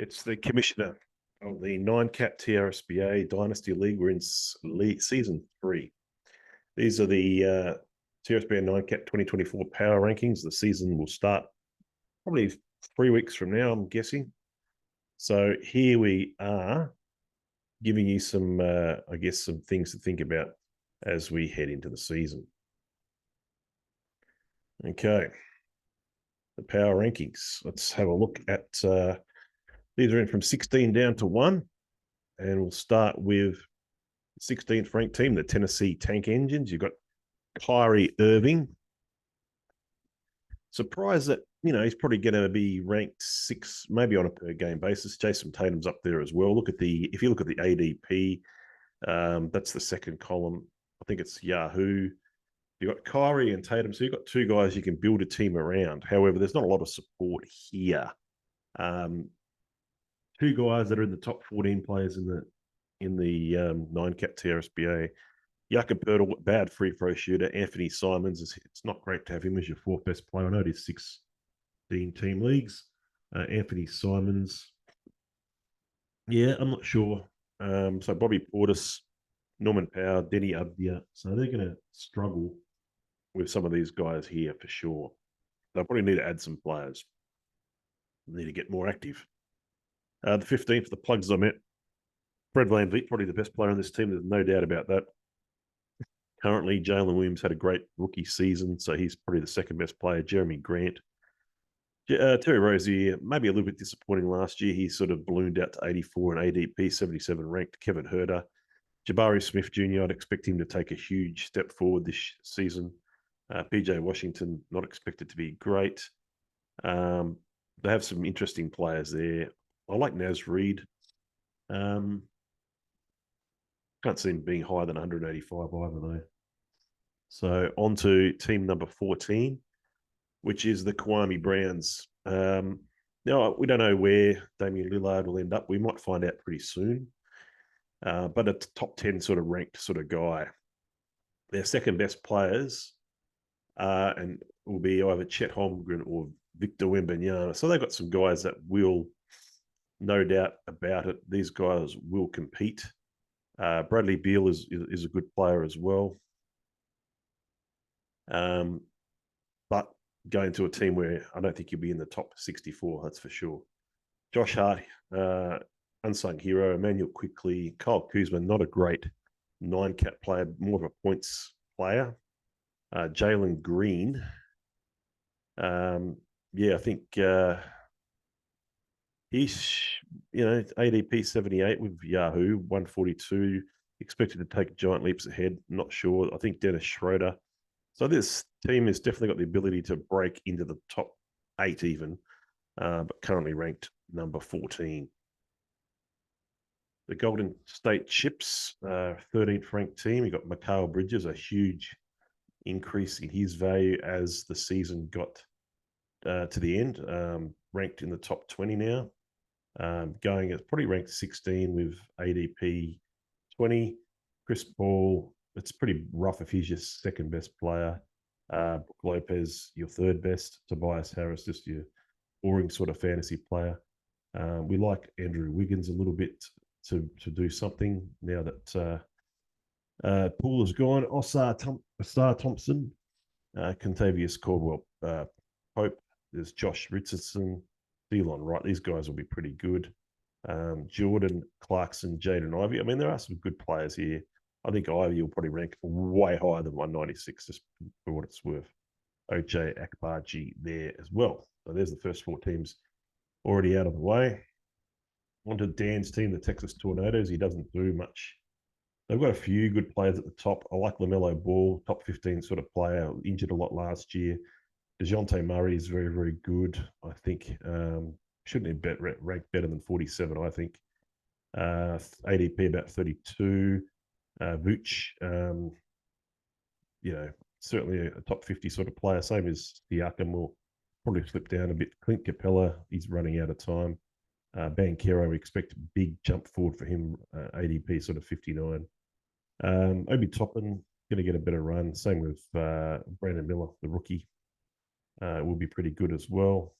It's the commissioner of the 9-cap Trsba Dynasty League. We're in season 3. These are the Trsba 9-cap 2024 power rankings. The season will start probably 3 weeks from now, I'm guessing. So here we are giving you some, I guess, some things to think about as we head into the season. Okay. The power rankings. Let's have a look at these are in from 16 down to 1. And we'll start with 16th ranked team, the Tennessee Tank Engines. You've got Kyrie Irving. Surprised that, he's probably going to be ranked 6, maybe on a per game basis. Jason Tatum's up there as well. If you look at the ADP, that's the second column. I think it's Yahoo. You've got Kyrie and Tatum, so you've got 2 guys you can build a team around. However, there's not a lot of support here. 2 guys that are in the top 14 players in the 9-cap Trsba. Jakob Poeltl, bad free throw shooter. Anthony Simons, it's not great to have him as your 4th best player. I know it is 16 team leagues. Anthony Simons, yeah, I'm not sure. So Bobby Portis, Norman Powell, Denny Abdia. So they're going to struggle with some of these guys here for sure. They'll probably need to add some players. Need to get more active. The 15th, the plugs I met. Fred VanVleet, probably the best player on this team. There's no doubt about that. Currently, Jalen Williams had a great rookie season, so he's probably the 2nd best player. Jeremy Grant. Terry Rozier, maybe a little bit disappointing last year. He sort of ballooned out to 84 and ADP, 77 ranked. Kevin Huerter. Jabari Smith Jr., I'd expect him to take a huge step forward this season. PJ Washington, not expected to be great. They have some interesting players there. I like Naz Reid. Can't see him being higher than 185 either, though. So on to team number 14, which is the Kwame Browns. Now, we don't know where Damian Lillard will end up. We might find out pretty soon. But a top 10 sort of ranked sort of guy. Their 2nd best players and will be either Chet Holmgren or Victor Wembanyama. So they've got some guys that will, no doubt about it, these guys will compete. Bradley Beal is a good player as well. But going to a team where I don't think you'll be in the top 64, that's for sure. Josh Hart, unsung hero. Emmanuel Quickly, Kyle Kuzma, not a great 9-cap player, more of a points player. Jalen Green. I think he's, ADP 78 with Yahoo, 142. Expected to take giant leaps ahead. Not sure. I think Dennis Schroeder. So this team has definitely got the ability to break into the top 8 even, but currently ranked number 14. The Golden State Chips, 13th ranked team. You got Mikal Bridges, a huge increase in his value as the season got to the end. Ranked in the top 20 now. Going as probably ranked 16 with ADP 20. Chris Paul, it's pretty rough if he's your 2nd best player. Brook Lopez, your 3rd best. Tobias Harris, just your boring sort of fantasy player. We like Andrew Wiggins a little bit to do something now that Poole is gone. Osar Thompson, Contavious Caldwell Pope. There's Josh Richardson, Delon Wright. These guys will be pretty good. Jordan Clarkson, Jaden Ivey. I mean, there are some good players here. I think Ivey will probably rank way higher than 196, just for what it's worth. OJ Akbarji there as well. So there's the first 4 teams already out of the way. On to Dan's team, the Texas Tornadoes. He doesn't do much. They've got a few good players at the top. I like LaMelo Ball, top 15 sort of player, injured a lot last year. DeJounte Murray is very, very good, I think. Shouldn't have ranked better than 47, I think. ADP about 32. Vooch, certainly a top 50 sort of player. Same as Siakam, will probably slip down a bit. Clint Capella, he's running out of time. Banchero, we expect a big jump forward for him. ADP sort of 59. Obi Toppin, going to get a better run. Same with Brandon Miller, the rookie. Will be pretty good as well.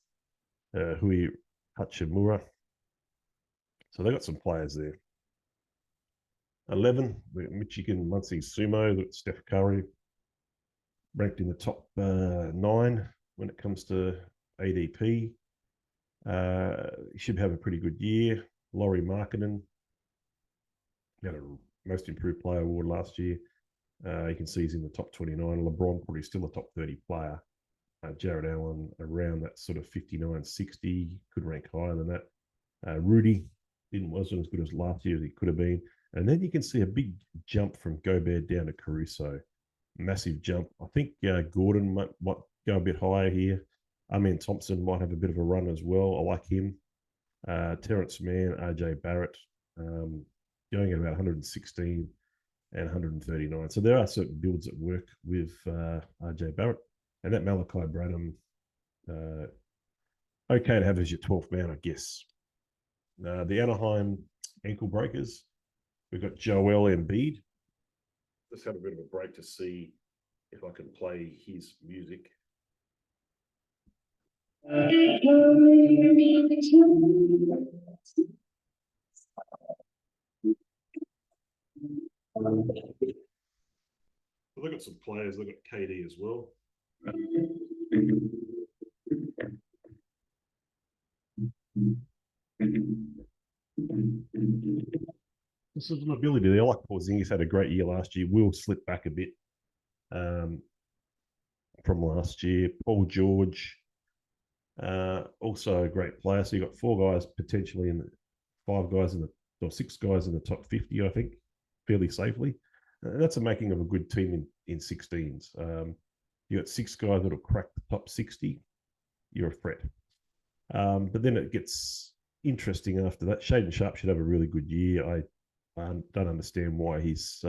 Hui Hachimura, So they got some players there. 11, Michigan Muncie Sumo, Steph Curry, ranked in the top 9 when it comes to ADP. He should have a pretty good year. Laurie Markkinen had a most improved player award last year. You can see he's in the top 29. LeBron probably still a top 30 player. Jared Allen around that sort of 59, 60, could rank higher than that. Rudy wasn't as good as last year as he could have been. And then you can see a big jump from Gobert down to Caruso. Massive jump. I think Gordon might go a bit higher here. Thompson might have a bit of a run as well. I like him. Terrence Mann, RJ Barrett, going at about 116 and 139. So there are certain builds that work with RJ Barrett. And that Malachi Branham, okay to have as your 12th man, I guess. The Anaheim ankle breakers, we've got Joel Embiid. Let's have a bit of a break to see if I can play his music. They've got some players. They've got KD as well. This is an ability there. I like Porzingis had a great year last year. Will slip back a bit from last year. Paul George, also a great player. So you got 4 guys potentially in the 5 guys in the or 6 guys in the top 50, I think, fairly safely. That's a making of a good team in 16s. You got 6 guys that'll crack the top 60. You're a threat. But then it gets interesting after that. Shaden Sharp should have a really good year. I don't understand why he's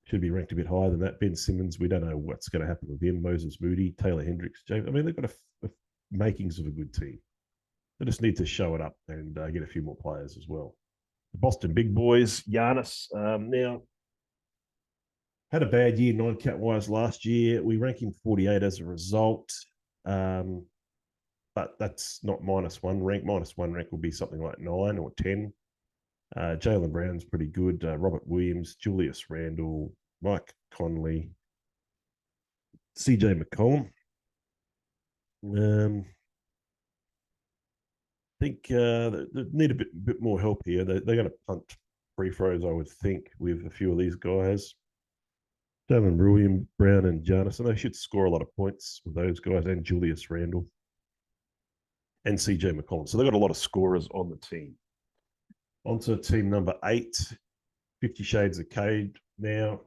should be ranked a bit higher than that. Ben Simmons, we don't know what's going to happen with him. Moses Moody, Taylor Hendricks, James. I mean, they've got a makings of a good team. They just need to show it up and get a few more players as well. The Boston Big Boys, Giannis. Now, had a bad year, 9-cat wise last year. We rank him 48 as a result. But that's not -1 rank. -1 rank will be something like 9 or 10. Jaylen Brown's pretty good. Robert Williams, Julius Randle, Mike Conley, CJ McCollum. I think they need a bit more help here. They're going to punt free throws, I would think, with a few of these guys. Jalen Williams, Brown, and Giannis, and they should score a lot of points with those guys, and Julius Randle and CJ McCollum. So they've got a lot of scorers on the team. On to team number 8, 50 Shades of Cade. Now,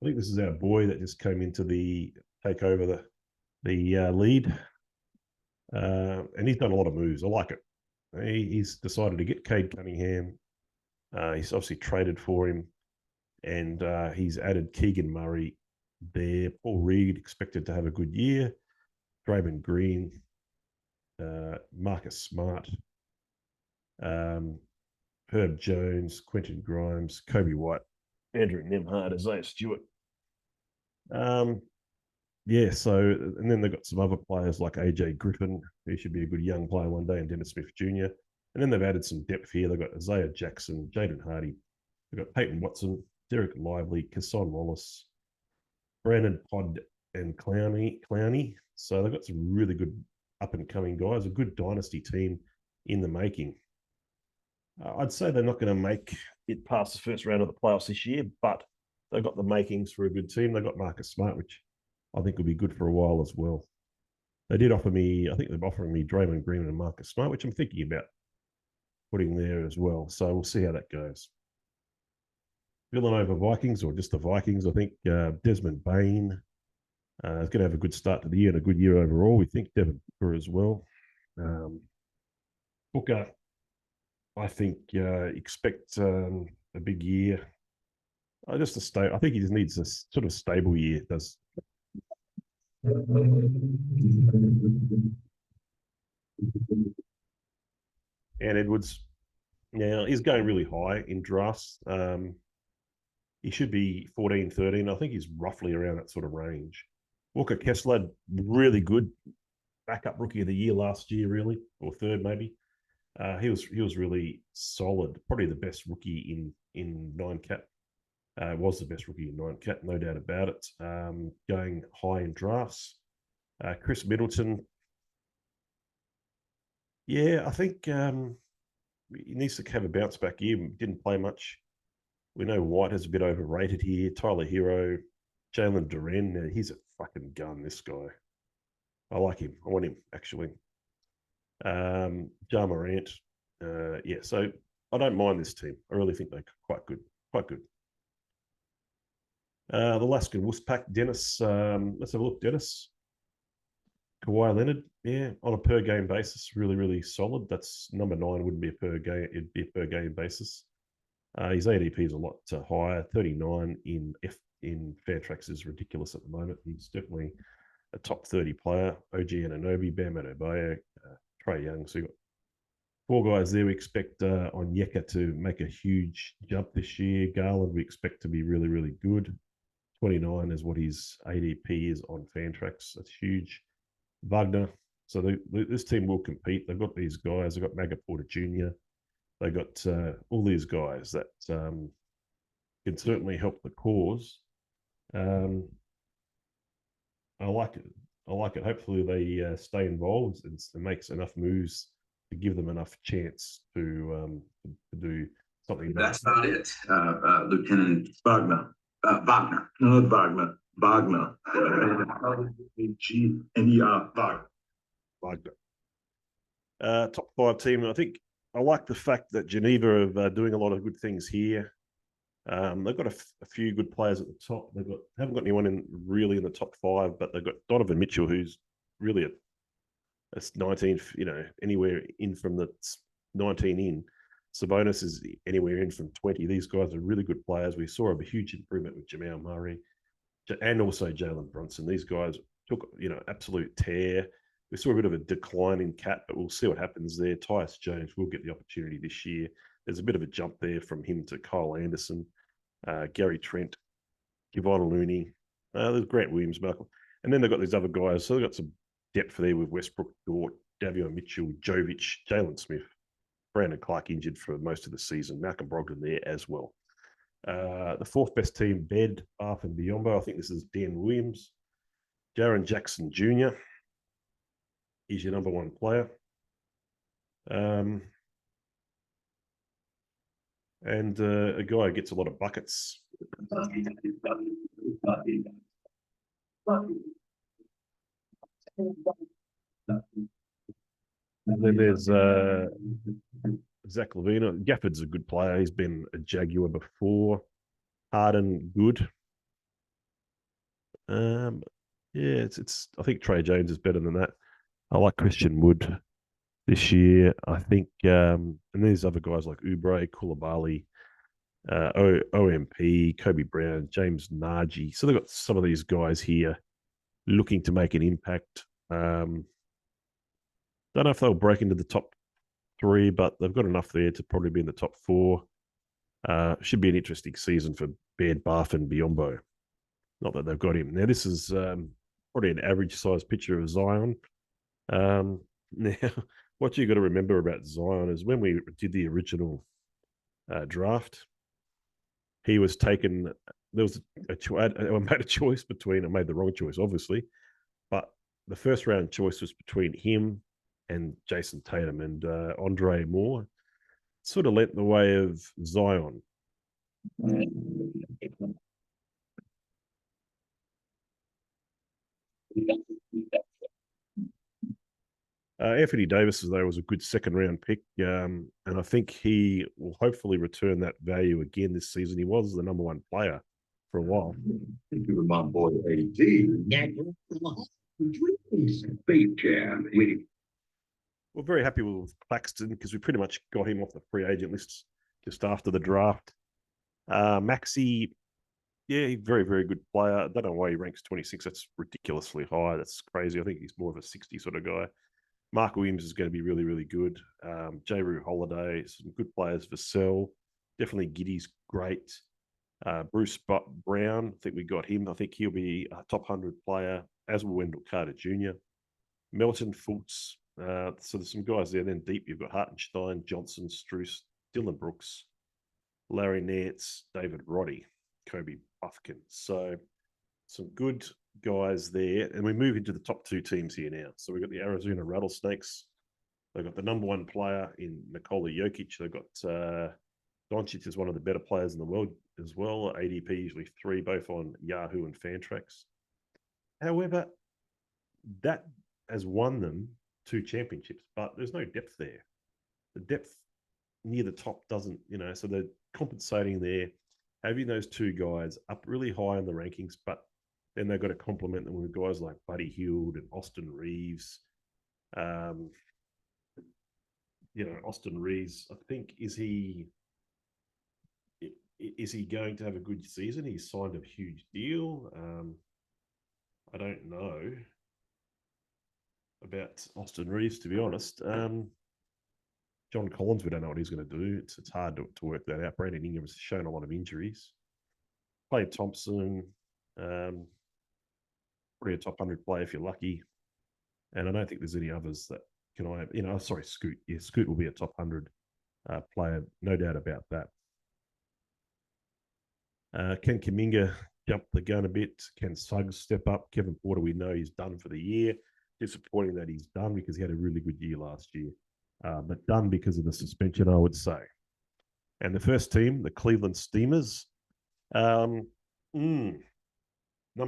I think this is our boy that just came into take over the lead. And he's done a lot of moves. I like it. He's decided to get Cade Cunningham. He's obviously traded for him. And he's added Keegan Murray there. Paul Reed expected to have a good year. Draymond Green, Marcus Smart, Herb Jones, Quentin Grimes, Kobe White, Andrew Nembhard, Isaiah Stewart. So, and then they've got some other players like AJ Griffin, who should be a good young player one day, and Dennis Smith Jr. And then they've added some depth here. They've got Isaiah Jackson, Jaden Hardy. They've got Peyton Watson, Derek Lively, Kasson Wallace, Brandon Pod, and Clowney. So they've got some really good up-and-coming guys, a good dynasty team in the making. I'd say they're not going to make it past the first round of the playoffs this year, but they've got the makings for a good team. They've got Marcus Smart, which I think will be good for a while as well. They did offer me, I think they're offering me Draymond Green and Marcus Smart, which I'm thinking about putting there as well. So we'll see how that goes. Villanova Vikings, or just the Vikings, I think Desmond Bain is going to have a good start to the year and a good year overall. We think Devin Booker as well. Booker, I think expect a big year. I think he just needs a sort of stable year. Does and Edwards, now he's going really high in drafts. He should be 14, 13. I think he's roughly around that sort of range. Walker Kessler, really good backup rookie of the year last year, really, or third maybe. He was really solid. Probably the best rookie in nine cat. Was the best rookie in nine cat, no doubt about it. Going high in drafts. Chris Middleton. Yeah, I think he needs to have a bounce back year. Didn't play much. We know White is a bit overrated here. Tyler Hero, Jalen Duren. He's a fucking gun. This guy. I like him. I want him actually. Ja Morant. Yeah, so I don't mind this team. I really think they're quite good. Quite good. The Laskin Wolfpack, Dennis. Let's have a look, Dennis. Kawhi Leonard, yeah, on a per game basis, really, really solid. That's number 9, wouldn't be a per game, it'd be a per game basis. His ADP is a lot higher. 39 in Fairtrax is ridiculous at the moment. He's definitely a top 30 player. OG Anunoby, Bam Adebayo, Trae Young. So you got 4 guys there. We expect Onyeka to make a huge jump this year. Garland, we expect to be really, really good. 29 is what his ADP is on Fantrax. That's huge. Wagner. So this team will compete. They've got these guys. They've got Maga Porter Jr. They've got all these guys that can certainly help the cause. I like it. I like it. Hopefully they stay involved and makes enough moves to give them enough chance to do something. That's about it, Lieutenant Wagner. Wagner, not Wagner. Wagner. G-N-E-R, Wagner. Wagner. Top 5 team. I think I like the fact that Geneva are doing a lot of good things here. They've got a few good players at the top. Haven't got anyone really in the top 5, but they've got Donovan Mitchell, who's really a 19, anywhere in from the 19 in. Sabonis is anywhere in from 20. These guys are really good players. We saw a huge improvement with Jamal Murray and also Jalen Brunson. These guys took, absolute tear. We saw a bit of a decline in Cat, but we'll see what happens there. Tyus Jones will get the opportunity this year. There's a bit of a jump there from him to Kyle Anderson, Gary Trent, Kevon Looney. There's Grant Williams, Michael. And then they've got these other guys. So they've got some depth there with Westbrook, Dort, Davion Mitchell, Jovic, Jalen Smith, Brandon Clark injured for most of the season, Malcolm Brogdon there as well. The 4th best team, Bed, Bath and Biombo. I think this is Dan Williams. Jaren Jackson Jr. He's your number 1 player. And a guy who gets a lot of buckets. And then there's Zach LaVine. Gafford's a good player. He's been a Jaguar before. Harden, good. Yeah, it's. I think Trey Jones is better than that. I like Christian Wood this year. I think, and there's other guys like Oubre, Koulibaly, OMP, Kobe Brown, James Nagy. So they've got some of these guys here looking to make an impact. Don't know if they'll break into the top 3, but they've got enough there to probably be in the top 4. Should be an interesting season for Bed, Bath, and Biombo. Not that they've got him. Now, this is probably an average size picture of Zion. Now, what you got to remember about Zion is when we did the original draft, he was taken. There was I made a choice between. I made the wrong choice, obviously, but the first round choice was between him and Jason Tatum, and Andre Moore sort of lent the way of Zion. Anthony Davis, though, was a good 2nd round pick, and I think he will hopefully return that value again this season. He was the number 1 player for a while. Thank you, my boy AD. We're very happy with Claxton because we pretty much got him off the free agent list just after the draft. Maxi, yeah, very, very good player. I don't know why he ranks 26. That's ridiculously high. That's crazy. I think he's more of a 60 sort of guy. Mark Williams is going to be really, really good. J-Rue Holiday, some good players. Vassell, definitely Giddy's great. Bruce Brown, I think we got him. I think he'll be a top 100 player, as will Wendell Carter Jr. Melton Fultz, So there's some guys there. Then deep, you've got Hartenstein, Johnson, Struess, Dylan Brooks, Larry Nance, David Roddy, Kobe Buffkin. So some good guys there. And we move into the top two teams here now. So we've got the Arizona Rattlesnakes. They've got the number one player in Nikola Jokic. They've got Doncic is one of the better players in the world as well. ADP usually 3, both on Yahoo and Fantrax. However, that has won them 2 championships, but there's no depth there. The depth near the top doesn't, so they're compensating there, having those 2 guys up really high in the rankings, but then they've got to complement them with guys like Buddy Hield and Austin Reeves. Austin Reeves, I think, is he going to have a good season? He's signed a huge deal. I don't know about Austin Reeves, to be honest. John Collins, we don't know what he's going to do. It's hard to work that out. Brandon Ingram's shown a lot of injuries. Clay Thompson, probably a top 100 player if you're lucky. And I don't think there's any others that sorry, Scoot. Yeah, Scoot will be a top 100 player, no doubt about that. Can Kuminga jump the gun a bit? Can Suggs step up? Kevin Porter, we know he's done for the year. Disappointing that he's done because he had a really good year last year. But done because of the suspension, I would say. And the first team, the Cleveland Steamers, number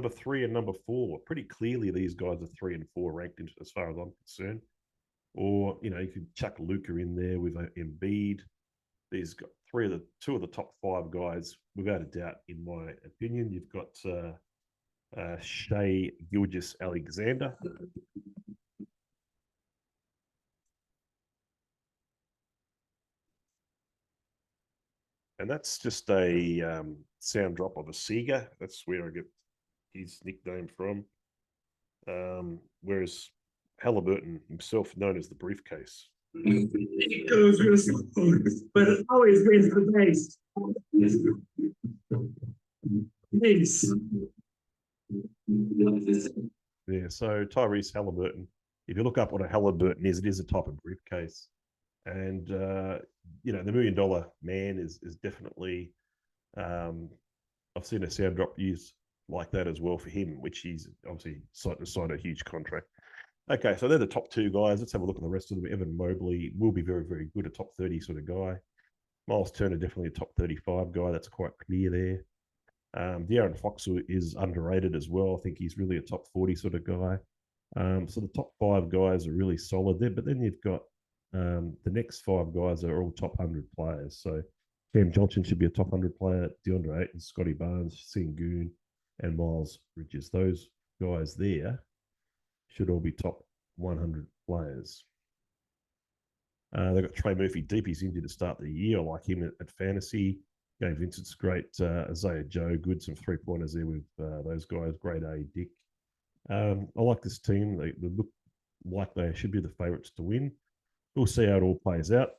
3 and number 4. Pretty clearly, these guys are 3 and 4 ranked into, as far as I'm concerned. Or, you could chuck Luka in there with Embiid. These got 2 of the top 5 guys, without a doubt, in my opinion. You've got Shai Gilgeous-Alexander. And that's just a sound drop of a Seager. That's where I get his nickname from. Whereas Halliburton himself, known as the briefcase. It goes real slow, but it always wins the base. Nice. Yeah, so Tyrese Halliburton, if you look up what a Halliburton is, it is a type of briefcase. And, the $1 million man is definitely, I've seen a sound drop used like that as well for him, which he's obviously signed a huge contract. Okay, so they're the top 2 guys. Let's have a look at the rest of them. Evan Mobley will be very, very good, a top 30 sort of guy. Miles Turner, definitely a top 35 guy. That's quite clear there. De'Aaron Fox is underrated as well. I think he's really a top 40 sort of guy. So the top 5 guys are really solid there. But then you've got the next 5 guys are all top 100 players. So Cam Johnson should be a top 100 player. DeAndre Ayton, Scotty Barnes, Sengun, and Miles Bridges. Those guys there should all be top 100 players. They've got Trey Murphy deep. He's injured to start the year. I like him at fantasy. Gabe Vincent's great. Isaiah Joe, good. Some 3-pointers there with those guys. Grade A Dick. I like this team. They look like they should be the favourites to win. We'll see how it all plays out.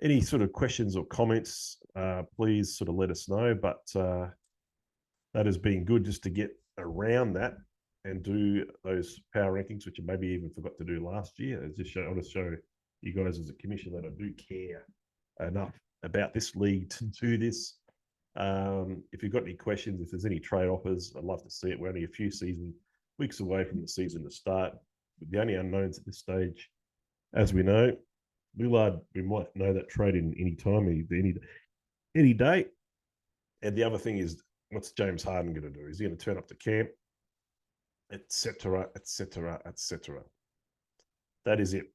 Any sort of questions or comments, please sort of let us know. But that has been good just to get around that and do those power rankings, which I maybe even forgot to do last year. I want to show you guys as a commission that I do care enough about this league to do this. If you've got any questions, if there's any trade offers, I'd love to see it. We're only a few weeks away from the season to start. With the only unknowns at this stage, as we know, Lillard, we might know that trade in any time, any day. And the other thing is, what's James Harden going to do? Is he going to turn up to camp? Etc., etc., etc. That is it.